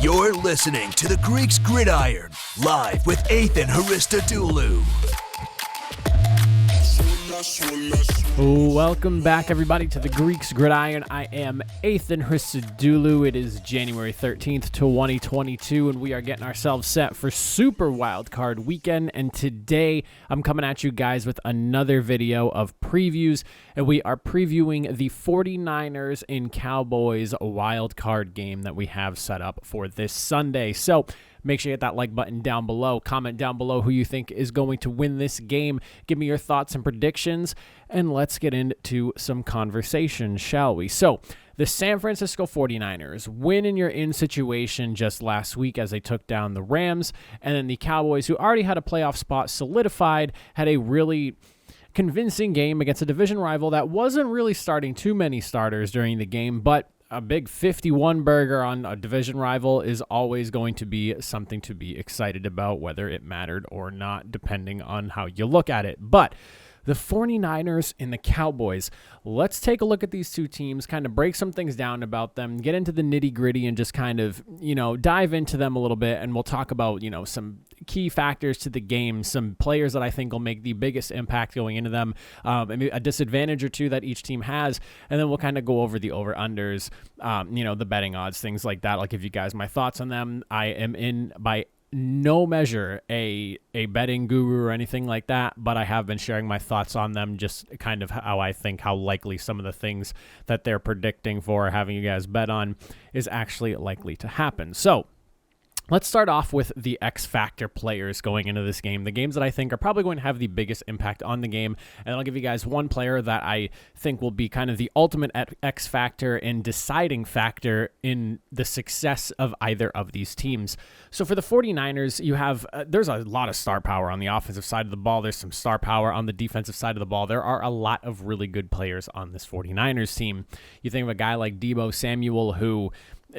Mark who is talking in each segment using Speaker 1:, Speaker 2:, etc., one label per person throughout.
Speaker 1: You're listening to the Greeks Gridiron, live with Athan Hristodulu.
Speaker 2: Welcome back, everybody, to the Greeks Gridiron. I am Athan Hristodulu. It is January 13th, 2022, and we are getting ourselves set for Super Wildcard Weekend. And today, I'm coming at you guys with another video of previews, and we are previewing the 49ers and Cowboys wildcard game that we have set up for this Sunday. So, make sure you hit that like button down below. Comment down below who you think is going to win this game. Give me your thoughts and predictions, and let's get into some conversation, shall we? So, the San Francisco 49ers win in your in situation just last week as they took down the Rams, and then the Cowboys, who already had a playoff spot solidified, had a really convincing game against a division rival that wasn't really starting too many starters during the game, but a big 51 burger on a division rival is always going to be something to be excited about, whether it mattered or not, depending on how you look at it. But the 49ers and the Cowboys, let's take a look at these two teams, kind of break some things down about them, get into the nitty-gritty and just kind of, dive into them a little bit, and we'll talk about, some key factors to the game, some players that I think will make the biggest impact going into them, maybe a disadvantage or two that each team has, and then we'll kind of go over the over-unders, the betting odds, things like that. I'll give you guys my thoughts on them. I am in by no measure a betting guru or anything like that, but I have been sharing my thoughts on them, just kind of how I think, how likely some of the things that they're predicting for having you guys bet on is actually likely to happen. So let's start off with the X Factor players going into this game, the games that I think are probably going to have the biggest impact on the game. And I'll give you guys one player that I think will be kind of the ultimate X Factor and deciding factor in the success of either of these teams. So for the 49ers, you have, there's a lot of star power on the offensive side of the ball. There's some star power on the defensive side of the ball. There are a lot of really good players on this 49ers team. You think of a guy like Deebo Samuel, who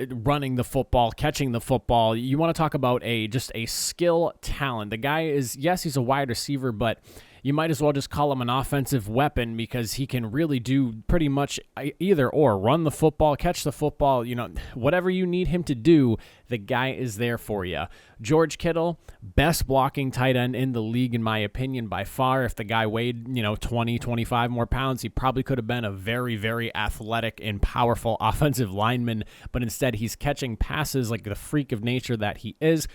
Speaker 2: running the football, catching the football. You want to talk about just a skill talent. The guy is, yes, he's a wide receiver, but you might as well just call him an offensive weapon because he can really do pretty much either or. Run the football, catch the football, whatever you need him to do, the guy is there for you. George Kittle, best blocking tight end in the league, in my opinion, by far. If the guy weighed, 20, 25 more pounds, he probably could have been a very, very athletic and powerful offensive lineman, but instead he's catching passes like the freak of nature that he is.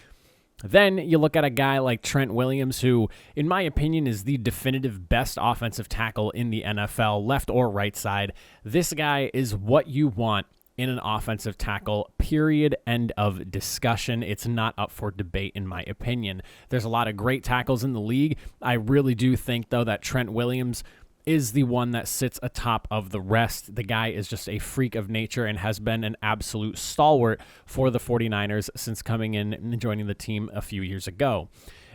Speaker 2: Then you look at a guy like Trent Williams, who, in my opinion, is the definitive best offensive tackle in the NFL, left or right side. This guy is what you want in an offensive tackle, period, end of discussion. It's not up for debate, in my opinion. There's a lot of great tackles in the league. I really do think, though, that Trent Williams is the one that sits atop of the rest. The guy is just a freak of nature and has been an absolute stalwart for the 49ers since coming in and joining the team a few years ago.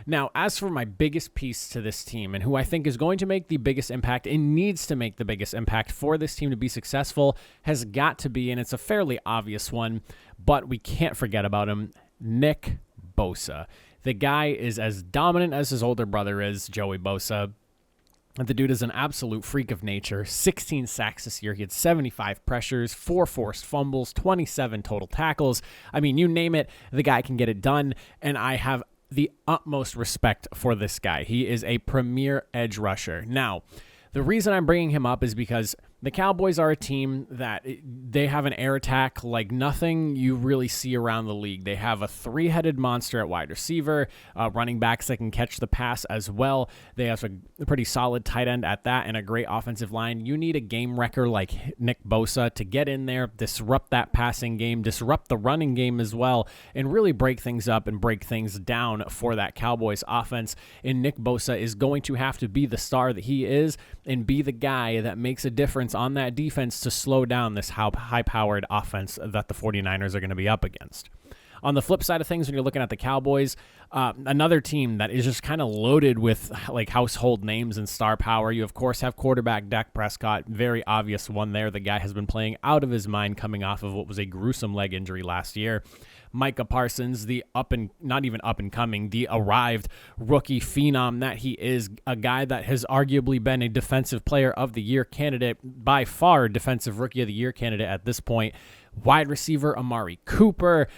Speaker 2: Now, as for my biggest piece to this team and who I think is going to make the biggest impact and needs to make the biggest impact for this team to be successful, has got to be, and it's a fairly obvious one, but we can't forget about him, Nick Bosa. The guy is as dominant as his older brother is, Joey Bosa. The dude is an absolute freak of nature. 16 sacks this year. He had 75 pressures, 4 forced fumbles, 27 total tackles. I mean, you name it, the guy can get it done, and I have the utmost respect for this guy. He is a premier edge rusher. Now, the reason I'm bringing him up is because the Cowboys are a team that they have an air attack like nothing you really see around the league. They have a 3-headed monster at wide receiver, running backs that can catch the pass as well. They have a pretty solid tight end at that and a great offensive line. You need a game wrecker like Nick Bosa to get in there, disrupt that passing game, disrupt the running game as well, and really break things up and break things down for that Cowboys offense. And Nick Bosa is going to have to be the star that he is and be the guy that makes a difference on that defense to slow down this high-powered offense that the 49ers are going to be up against. On the flip side of things, when you're looking at the Cowboys, another team that is just kind of loaded with like household names and star power. You, of course, have quarterback Dak Prescott, very obvious one there. The guy has been playing out of his mind coming off of what was a gruesome leg injury last year. Micah Parsons, the not even up and coming, the arrived rookie phenom that he is, a guy that has arguably been a defensive player of the year candidate, by far defensive rookie of the year candidate at this point. Wide receiver Amari Cooper,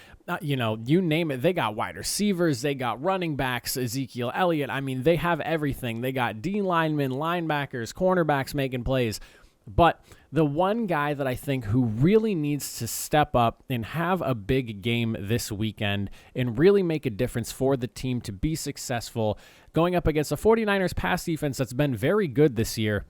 Speaker 2: you name it. They got wide receivers, they got running backs, Ezekiel Elliott. I mean, they have everything. They got D linemen, linebackers, cornerbacks making plays. But the one guy that I think who really needs to step up and have a big game this weekend and really make a difference for the team to be successful going up against a 49ers pass defense that's been very good this year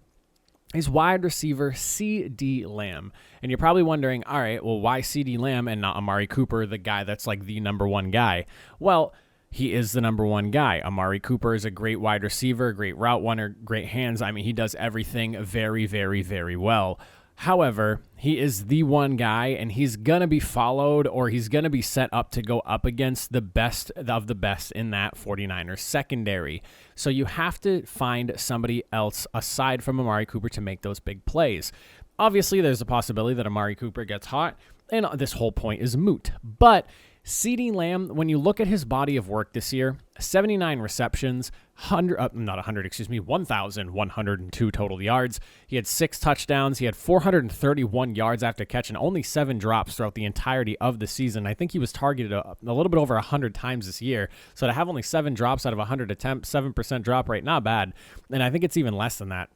Speaker 2: is wide receiver CeeDee Lamb. And you're probably wondering, all right, well, why CeeDee Lamb and not Amari Cooper, the guy that's like the number one guy? Well, he is the number one guy. Amari Cooper is a great wide receiver, great route runner, great hands. I mean, he does everything very, very, very well. However, he is the one guy, and he's going to be followed, or he's going to be set up to go up against the best of the best in that 49ers secondary. So you have to find somebody else aside from Amari Cooper to make those big plays. Obviously, there's a possibility that Amari Cooper gets hot, and this whole point is moot. But CeeDee Lamb, when you look at his body of work this year, 79 receptions, 1,102 total yards. He had 6 touchdowns. He had 431 yards after catch and only 7 drops throughout the entirety of the season. I think he was targeted a little bit over 100 times this year. So to have only 7 drops out of 100 attempts, 7% drop rate, not bad. And I think it's even less than that.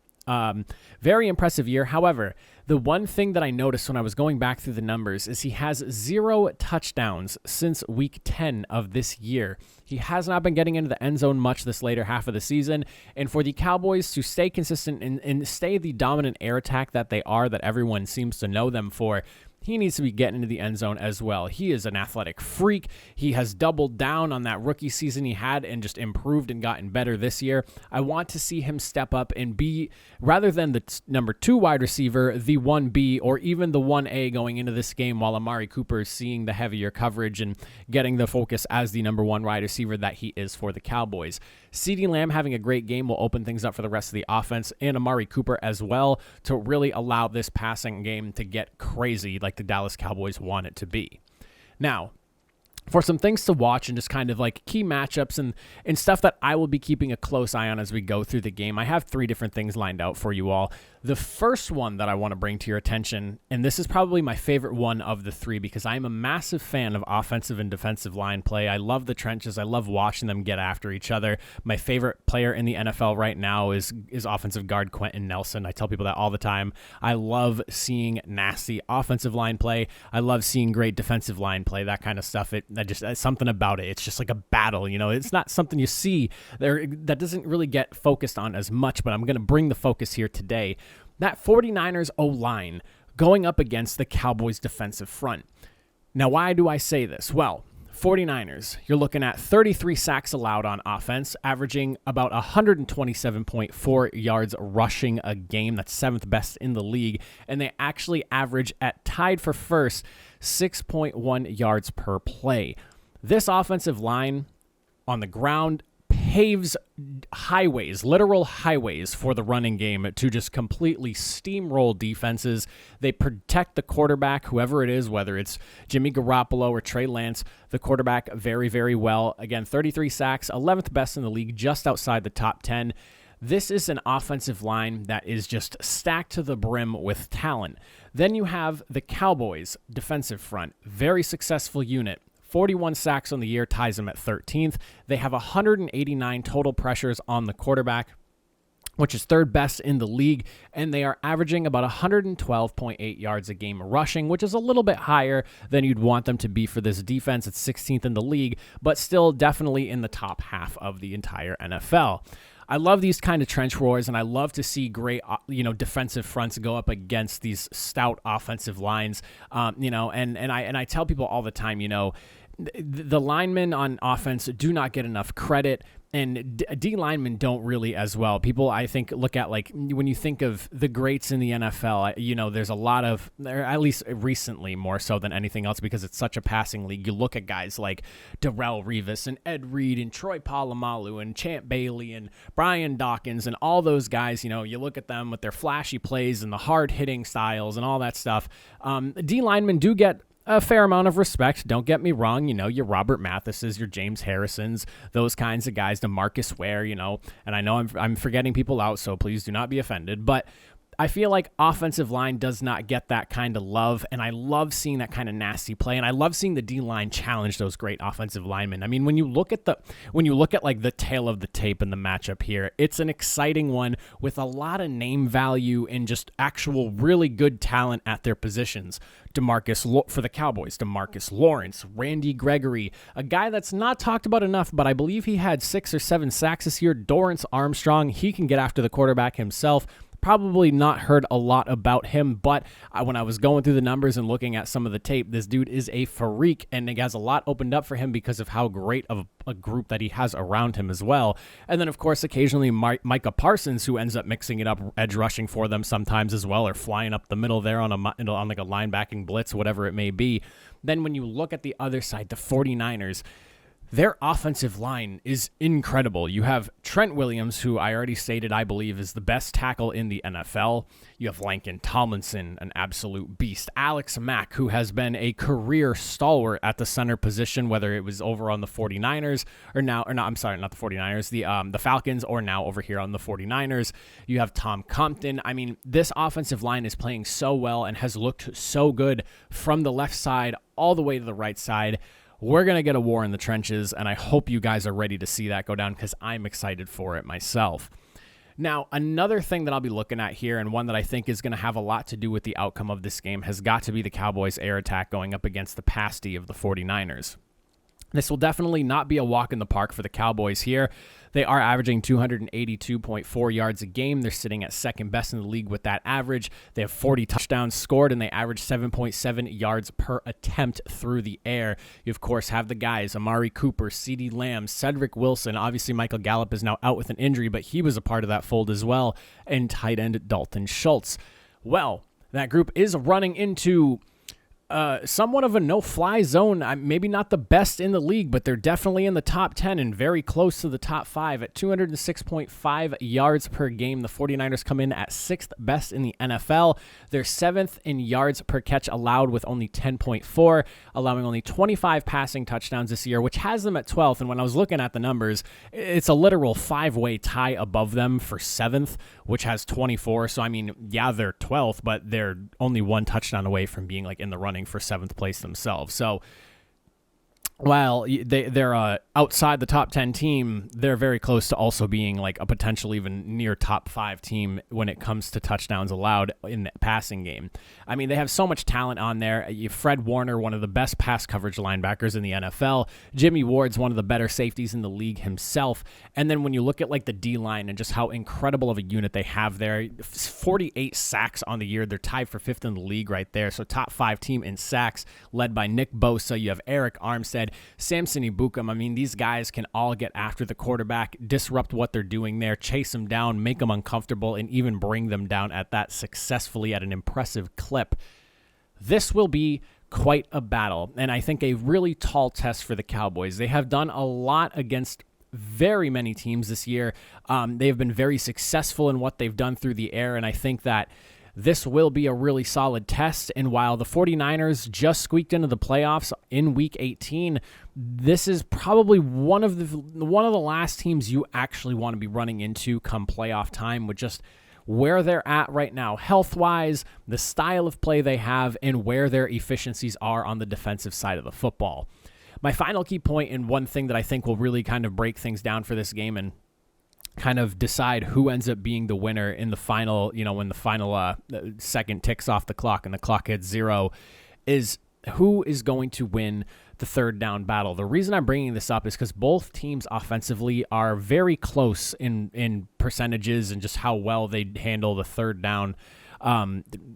Speaker 2: Very impressive year. However, the one thing that I noticed when I was going back through the numbers is he has 0 touchdowns since week 10 of this year. He has not been getting into the end zone much this later half of the season. And for the Cowboys to stay consistent and stay the dominant air attack that they are, that everyone seems to know them for, he needs to be getting into the end zone as well. He is an athletic freak. He has doubled down on that rookie season he had and just improved and gotten better this year. I want to see him step up and be, rather than the number 2 wide receiver, the 1B or even the 1A going into this game, while Amari Cooper is seeing the heavier coverage and getting the focus as the number 1 wide receiver that he is for the Cowboys. CeeDee Lamb having a great game will open things up for the rest of the offense, and Amari Cooper as well, to really allow this passing game to get crazy like the Dallas Cowboys want it to be. Now, for some things to watch and just kind of like key matchups and stuff that I will be keeping a close eye on as we go through the game, I have 3 different things lined out for you all. The first one that I want to bring to your attention, and this is probably my favorite one of the 3 because I'm a massive fan of offensive and defensive line play. I love the trenches. I love watching them get after each other. My favorite player in the NFL right now is offensive guard Quentin Nelson. I tell people that all the time. I love seeing nasty offensive line play. I love seeing great defensive line play, that kind of stuff. It's something about it. It's just like a battle, It's not something you see there that doesn't really get focused on as much, but I'm going to bring the focus here today. That 49ers O-line going up against the Cowboys defensive front. Now, why do I say this? Well, 49ers, you're looking at 33 sacks allowed on offense, averaging about 127.4 yards rushing a game. That's 7th best in the league. And they actually average at tied for first 6.1 yards per play. This offensive line on the ground paves highways, literal highways for the running game to just completely steamroll defenses. They protect the quarterback, whoever it is, whether it's Jimmy Garoppolo or Trey Lance, the quarterback very, very well. Again, 33 sacks, 11th best in the league, just outside the top 10. This is an offensive line that is just stacked to the brim with talent. Then you have the Cowboys defensive front, very successful unit. 41 sacks on the year ties them at 13th. They have 189 total pressures on the quarterback, which is 3rd best in the league, and they are averaging about 112.8 yards a game rushing, which is a little bit higher than you'd want them to be for this defense. It's 16th in the league, but still definitely in the top half of the entire NFL. I love these kind of trench wars, and I love to see great, defensive fronts go up against these stout offensive lines. And I tell people all the time, the linemen on offense do not get enough credit, and D linemen don't really as well. People, I think, look at, like, when you think of the greats in the NFL, there's a lot of, or at least recently more so than anything else, because it's such a passing league. You look at guys like Darrelle Revis and Ed Reed and Troy Polamalu and Champ Bailey and Brian Dawkins and all those guys. You look at them with their flashy plays and the hard-hitting styles and all that stuff. D linemen do get a fair amount of respect. Don't get me wrong. Your Robert Mathises, your James Harrisons, those kinds of guys, DeMarcus Ware, and I know I'm forgetting people out, so please do not be offended. But I feel like offensive line does not get that kind of love, and I love seeing that kind of nasty play, and I love seeing the D-line challenge those great offensive linemen. I mean, when you look at like the tail of the tape in the matchup here, it's an exciting one with a lot of name value and just actual really good talent at their positions. For the Cowboys, DeMarcus Lawrence, Randy Gregory, a guy that's not talked about enough, but I believe he had 6 or 7 sacks this year. Dorrance Armstrong, he can get after the quarterback himself. Probably not heard a lot about him, but when I was going through the numbers and looking at some of the tape, this dude is a freak, and it has a lot opened up for him because of how great of a group that he has around him as well. And then, of course, occasionally Micah Parsons, who ends up mixing it up, edge rushing for them sometimes as well, or flying up the middle there on like a linebacking blitz, whatever it may be. Then when you look at the other side, the 49ers, their offensive line is incredible. You have Trent Williams, who I already stated I believe is the best tackle in the NFL. You have Laken Tomlinson, an absolute beast. Alex Mack, who has been a career stalwart at the center position, whether it was over on the 49ers not the 49ers, the Falcons, or now over here on the 49ers. You have Tom Compton. I mean, this offensive line is playing so well and has looked so good from the left side all the way to the right side. We're going to get a war in the trenches, and I hope you guys are ready to see that go down because I'm excited for it myself. Now, another thing that I'll be looking at here, and one that I think is going to have a lot to do with the outcome of this game, has got to be the Cowboys' air attack going up against the pass D of the 49ers. This will definitely not be a walk in the park for the Cowboys here. They are averaging 282.4 yards a game. They're sitting at second best in the league with that average. They have 40 touchdowns scored, and they average 7.7 yards per attempt through the air. You, of course, have the guys, Amari Cooper, CeeDee Lamb, Cedric Wilson. Obviously, Michael Gallup is now out with an injury, but he was a part of that fold as well, and tight end Dalton Schultz. Well, that group is running into somewhat of a no-fly zone. Maybe not the best in the league, but they're definitely in the top 10 and very close to the top 5 at 206.5 yards per game. The 49ers come in at 6th best in the NFL. They're 7th in yards per catch allowed with only 10.4, allowing only 25 passing touchdowns this year, which has them at 12th. And when I was looking at the numbers, it's a literal 5-way tie above them for 7th, which has 24. So, I mean, yeah, they're 12th, but they're only one touchdown away from being like in the running for 7th place themselves. So while they're outside the top 10 team, they're very close to also being like a potential even near top 5 team when it comes to touchdowns allowed in the passing game. I mean, they have so much talent on there. Fred Warner, one of the best pass coverage linebackers in the NFL. Jimmy Ward's one of the better safeties in the league himself. And then when you look at like the D-line and just how incredible of a unit they have there, 48 sacks on the year. They're tied for 5th in the league right there. So top 5 team in sacks led by Nick Bosa. You have Eric Armstead, Samson Ebukam. I mean, these guys can all get after the quarterback, disrupt what they're doing there, chase them down, make them uncomfortable, and even bring them down at that successfully at an impressive clip. This will be quite a battle, and I think a really tall test for the Cowboys. They have done a lot against very many teams this year. They have been very successful in what they've done through the air, and I think that this will be a really solid test. And while the 49ers just squeaked into the playoffs in Week 18, this is probably one of the last teams you actually want to be running into come playoff time, with just where they're at right now, health-wise, the style of play they have, and where their efficiencies are on the defensive side of the football. My final key point, and one thing that I think will really kind of break things down for this game and kind of decide who ends up being the winner in the final, when the final second ticks off the clock and the clock hits 0, is who is going to win the third down battle. The reason I'm bringing this up is because both teams offensively are very close in percentages and just how well they handle the third down.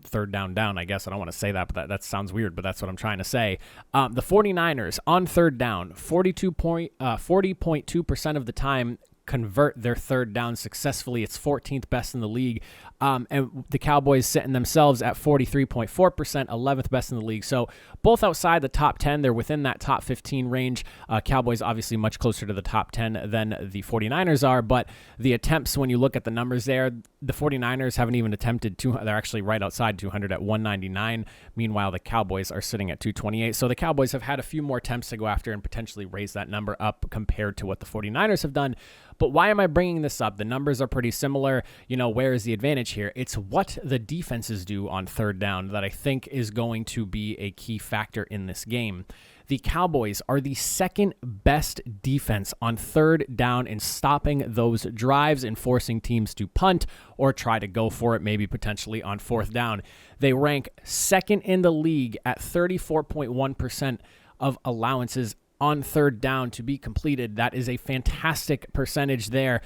Speaker 2: Third down, I guess. I don't want to say that, but that sounds weird, but that's what I'm trying to say. The 49ers on third down, 40.2% of the time convert their third down successfully. It's 14th best in the league. And the Cowboys sitting themselves at 43.4%, 11th best in the league. So both outside the top 10, they're within that top 15 range. Cowboys obviously much closer to the top 10 than the 49ers are, but the attempts, when you look at the numbers there, the 49ers haven't even attempted 200. They're actually right outside 200 at 199. Meanwhile, the Cowboys are sitting at 228. So the Cowboys have had a few more attempts to go after and potentially raise that number up compared to what the 49ers have done. But why am I bringing this up? The numbers are pretty similar. Where is the advantage here? It's what the defenses do on third down that I think is going to be a key factor in this game. The Cowboys are the second best defense on third down in stopping those drives and forcing teams to punt or try to go for it, maybe potentially on fourth down. They rank second in the league at 34.1% of allowances on third down to be completed. That is a fantastic percentage there.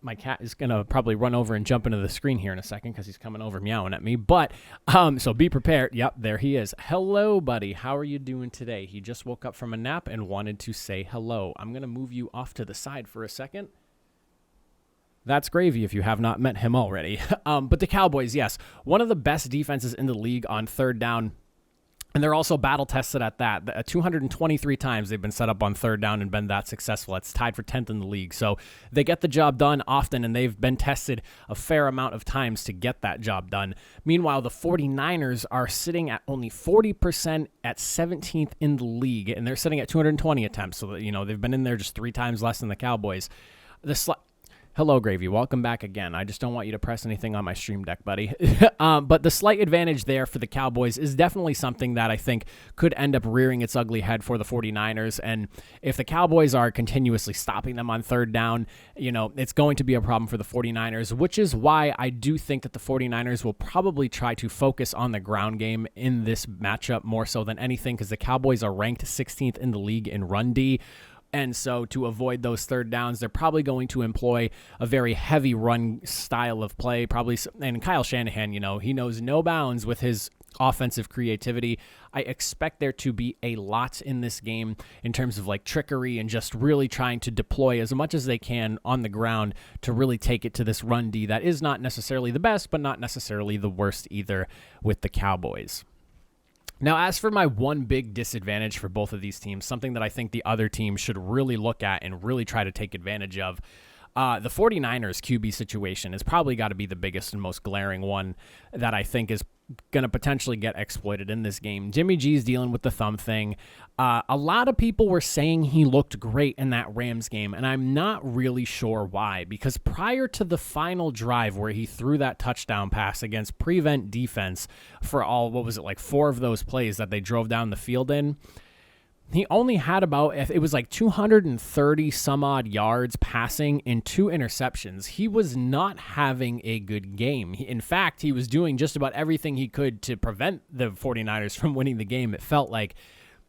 Speaker 2: My cat is going to probably run over and jump into the screen here in a second because he's coming over meowing at me. But, so be prepared. Yep, there he is. Hello, buddy. How are you doing today? He just woke up from a nap and wanted to say hello. I'm going to move you off to the side for a second. That's gravy if you have not met him already. But the Cowboys, yes, one of the best defenses in the league on third down. And they're also battle tested at that. 223 times they've been set up on third down and been that successful. It's tied for 10th in the league. So they get the job done often, and they've been tested a fair amount of times to get that job done. Meanwhile, the 49ers are sitting at only 40% at 17th in the league, and they're sitting at 220 attempts. So, they've been in there just 3 times less than the Cowboys. Hello, Gravy. Welcome back again. I just don't want you to press anything on my stream deck, buddy. But the slight advantage there for the Cowboys is definitely something that I think could end up rearing its ugly head for the 49ers. And if the Cowboys are continuously stopping them on third down, it's going to be a problem for the 49ers, which is why I do think that the 49ers will probably try to focus on the ground game in this matchup more so than anything, because the Cowboys are ranked 16th in the league in run D. And so to avoid those third downs, they're probably going to employ a very heavy run style of play. And Kyle Shanahan, he knows no bounds with his offensive creativity. I expect there to be a lot in this game in terms of trickery and just really trying to deploy as much as they can on the ground to really take it to this run D that is not necessarily the best, but not necessarily the worst either with the Cowboys. Now, as for my one big disadvantage for both of these teams, something that I think the other team should really look at and really try to take advantage of, the 49ers QB situation has probably got to be the biggest and most glaring one that I think is going to potentially get exploited in this game. Jimmy G's dealing with the thumb thing. A lot of people were saying he looked great in that Rams game, and I'm not really sure why, because prior to the final drive where he threw that touchdown pass against prevent defense for 4 of those plays that they drove down the field in, he only had it was 230 some odd yards passing and 2 interceptions. He was not having a good game. In fact, he was doing just about everything he could to prevent the 49ers from winning the game. It felt like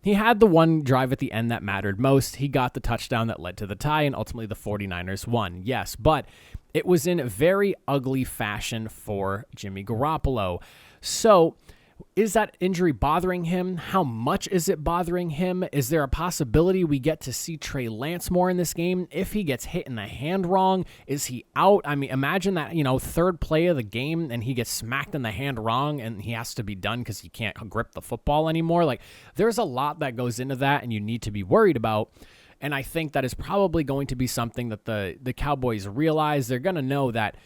Speaker 2: he had the one drive at the end that mattered most. He got the touchdown that led to the tie, and ultimately the 49ers won. Yes, but it was in very ugly fashion for Jimmy Garoppolo. So, is that injury bothering him? How much is it bothering him? Is there a possibility we get to see Trey Lance more in this game? If he gets hit in the hand wrong, is he out? I mean, imagine that, third play of the game and he gets smacked in the hand wrong and he has to be done because he can't grip the football anymore. There's a lot that goes into that and you need to be worried about. And I think that is probably going to be something that the Cowboys realize. They're going to know that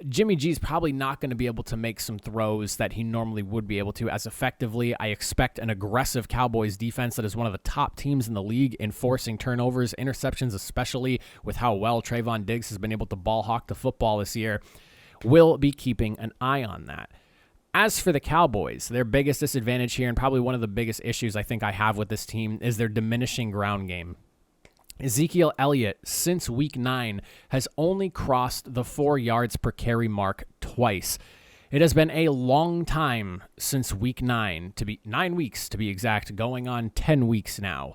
Speaker 2: Jimmy G's probably not going to be able to make some throws that he normally would be able to as effectively. I expect an aggressive Cowboys defense that is one of the top teams in the league in forcing turnovers, interceptions, especially with how well Trayvon Diggs has been able to ball hawk the football this year, will be keeping an eye on that. As for the Cowboys, their biggest disadvantage here and probably one of the biggest issues I think I have with this team is their diminishing ground game. Ezekiel Elliott, since week 9, has only crossed the 4 yards per carry mark twice. It has been a long time since week 9, 9 weeks to be exact, going on 10 weeks now.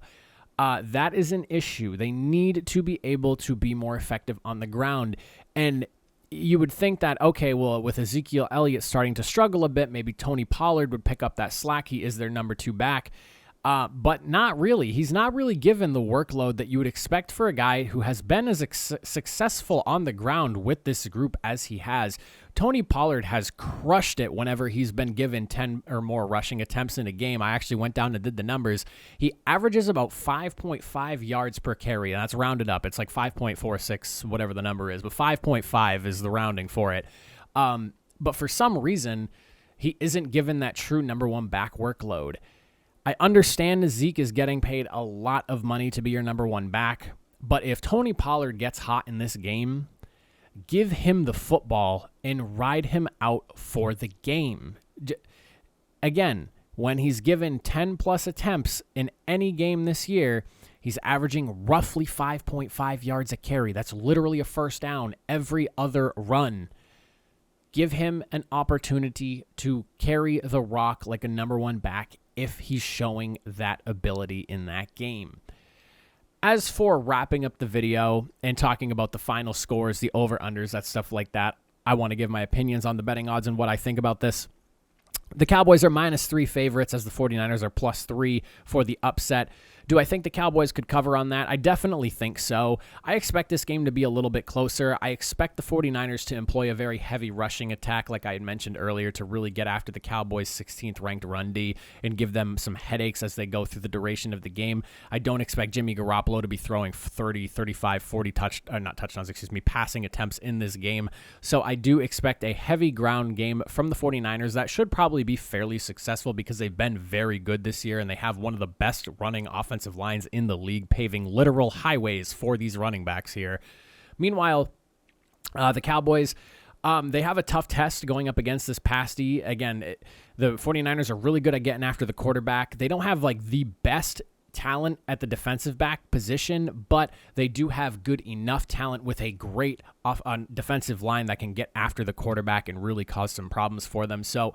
Speaker 2: That is an issue. They need to be able to be more effective on the ground. And you would think that, okay, well, with Ezekiel Elliott starting to struggle a bit, maybe Tony Pollard would pick up that slack. He is their number 2 back. But not really. He's not really given the workload that you would expect for a guy who has been as successful on the ground with this group as he has. Tony Pollard has crushed it whenever he's been given 10 or more rushing attempts in a game. I actually went down and did the numbers. He averages about 5.5 yards per carry, and that's rounded up. It's 5.46, whatever the number is, but 5.5 is the rounding for it. But for some reason, he isn't given that true number 1 back workload. I understand Zeke is getting paid a lot of money to be your number 1 back, But if Tony Pollard gets hot in this game, give him the football and ride him out for the game. Again, when he's given 10-plus attempts in any game this year, he's averaging roughly 5.5 yards a carry. That's literally a first down every other run. Give him an opportunity to carry the rock like a number one back if he's showing that ability in that game. As for wrapping up the video and talking about the final scores, the over-unders, that stuff like that, I want to give my opinions on the betting odds and what I think about this. The Cowboys are -3 favorites as the 49ers are +3 for the upset. Do I think the Cowboys could cover on that? I definitely think so. I expect this game to be a little bit closer. I expect the 49ers to employ a very heavy rushing attack, like I had mentioned earlier, to really get after the Cowboys' 16th ranked run D and give them some headaches as they go through the duration of the game. I don't expect Jimmy Garoppolo to be throwing 30, 35, 40 passing attempts in this game. So I do expect a heavy ground game from the 49ers that should probably be fairly successful because they've been very good this year and they have one of the best running offensive lines in the league, paving literal highways for these running backs here. Meanwhile, the Cowboys, they have a tough test going up against this pass D. Again, the 49ers are really good at getting after the quarterback. They don't have like the best talent at the defensive back position, but they do have good enough talent with a great defensive line that can get after the quarterback and really cause some problems for them. So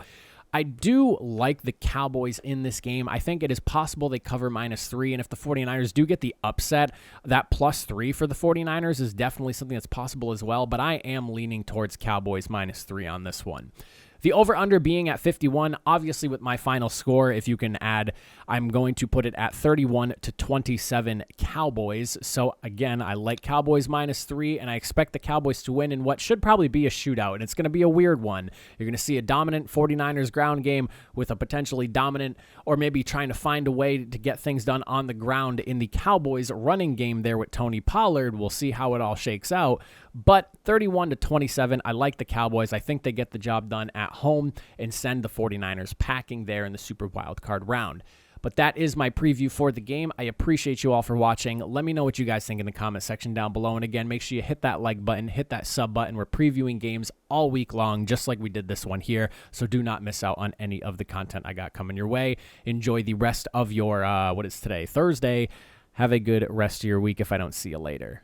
Speaker 2: I do like the Cowboys in this game. I think it is possible they cover -3, and if the 49ers do get the upset, that +3 for the 49ers is definitely something that's possible as well, but I am leaning towards Cowboys -3 on this one. The over-under being at 51, obviously with my final score, if you can add, I'm going to put it at 31-27 Cowboys. So again, I like Cowboys -3, and I expect the Cowboys to win in what should probably be a shootout, and it's going to be a weird one. You're going to see a dominant 49ers ground game with a potentially dominant, or maybe trying to find a way to get things done on the ground in the Cowboys running game there with Tony Pollard. We'll see how it all shakes out. But 31-27, I like the Cowboys. I think they get the job done at home and send the 49ers packing there in the Super Wild Card round. But that is my preview for the game. I appreciate you all for watching. Let me know what you guys think in the comment section down below. And again, make sure you hit that like button, hit that sub button. We're previewing games all week long, just like we did this one here. So do not miss out on any of the content I got coming your way. Enjoy the rest of your, what is today? Thursday. Have a good rest of your week if I don't see you later.